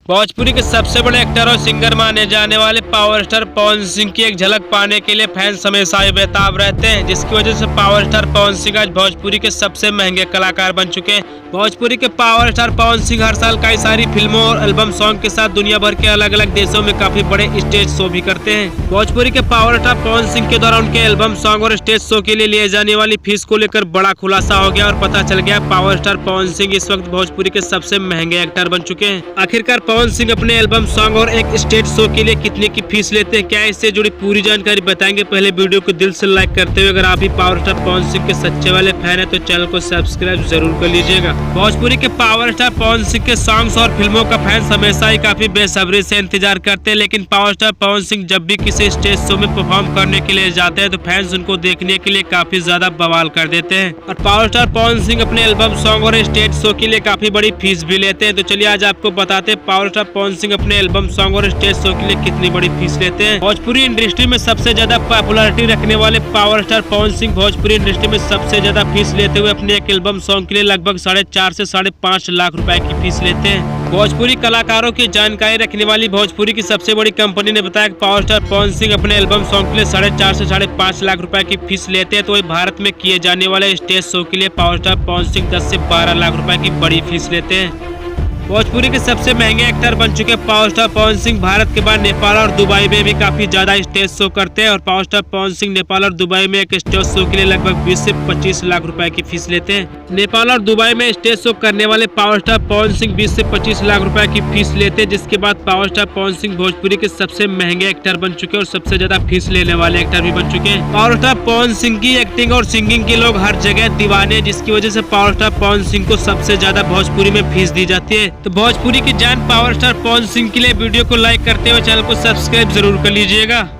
भोजपुरी के सबसे बड़े एक्टर और सिंगर माने जाने वाले पावर स्टार पवन सिंह की एक झलक पाने के लिए फैंस हमेशा बेताब रहते हैं, जिसकी वजह से पावर स्टार पवन सिंह आज भोजपुरी के सबसे महंगे कलाकार बन चुके हैं। भोजपुरी के पावर स्टार पवन सिंह हर साल कई सारी फिल्मों और एल्बम सॉन्ग के साथ दुनिया भर के अलग अलग देशों में काफी बड़े स्टेज शो भी करते हैं। भोजपुरी के पावर स्टार पवन सिंह के द्वारा उनके एल्बम सॉन्ग और स्टेज शो के लिए लिए जाने वाली फीस को लेकर बड़ा खुलासा हो गया और पता चल गया पावर स्टार पवन सिंह इस वक्त भोजपुरी के सबसे महंगे एक्टर बन चुके हैं। आखिरकार पवन सिंह अपने एल्बम सॉन्ग और एक स्टेज शो के लिए कितने की फीस लेते हैं, क्या इससे जुड़ी पूरी जानकारी बताएंगे। पहले वीडियो को दिल से लाइक करते हुए अगर आप भी पावर स्टार पवन सिंह के सच्चे वाले फैन है तो चैनल को सब्सक्राइब जरूर कर लीजिएगा। भोजपुरी के पावर स्टार पवन सिंह के सॉन्ग्स और फिल्मों का फैंस हमेशा ही काफी बेसब्री से इंतजार करते हैं, लेकिन पावर स्टार पवन सिंह जब भी किसी स्टेज शो में परफॉर्म करने के लिए जाते हैं तो फैंस उनको देखने के लिए काफी ज्यादा बवाल कर देते हैं। और पावर स्टार पवन सिंह अपने एल्बम सॉन्ग और स्टेज शो के लिए काफी बड़ी फीस भी लेते हैं। तो चलिए आज आपको बताते हैं पावर स्टार पवन सिंह अपने एल्बम सॉन्ग और स्टेज शो के लिए कितनी बड़ी फीस लेते हैं। भोजपुरी इंडस्ट्री में सबसे ज्यादा पॉपुलैरिटी रखने वाले power star Pawan Singh Bhojpuri industry में सबसे ज्यादा फीस लेते हुए अपने एक एल्बम सॉन्ग के लिए लगभग 4.5 से 5.5 लाख रुपए की फीस लेते हैं। भोजपुरी कलाकारों की जानकारी रखने वाली भोजपुरी की सबसे बड़ी कंपनी ने बताया कि पावर स्टार पवन सिंह अपने एल्बम सॉन्ग के लिए 4.5 से 5.5 लाख रुपए की फीस लेते हैं। तो वही भारत में किए जाने वाले स्टेज शो के लिए पावर स्टार पवन सिंह 10 से 12 लाख रुपए की बड़ी फीस लेते हैं। भोजपुरी के सबसे महंगे एक्टर बन चुके पावर स्टार पवन सिंह भारत के बाद नेपाल और दुबई में भी काफी ज्यादा स्टेज शो करते हैं। और पावर स्टार पवन सिंह नेपाल और दुबई में एक स्टेज शो के लिए लगभग 20 से 25 लाख रुपए की फीस लेते हैं। नेपाल और दुबई में स्टेज शो करने वाले पावर स्टार पवन सिंह 20 से 25 लाख रुपए की फीस लेते हैं, जिसके बाद पावर स्टार पवन सिंह भोजपुरी के सबसे महंगे एक्टर बन चुके हैं और सबसे ज्यादा फीस लेने वाले एक्टर भी बन चुके हैं। पावर स्टार पवन सिंह की एक्टिंग और सिंगिंग के लोग हर जगह दीवाने, जिसकी वजह से पावर स्टार पवन सिंह को सबसे ज्यादा भोजपुरी में फीस दी जाती है। तो भोजपुरी की जान पावर स्टार पवन सिंह के लिए वीडियो को लाइक करते हुए चैनल को सब्सक्राइब जरूर कर लीजिएगा।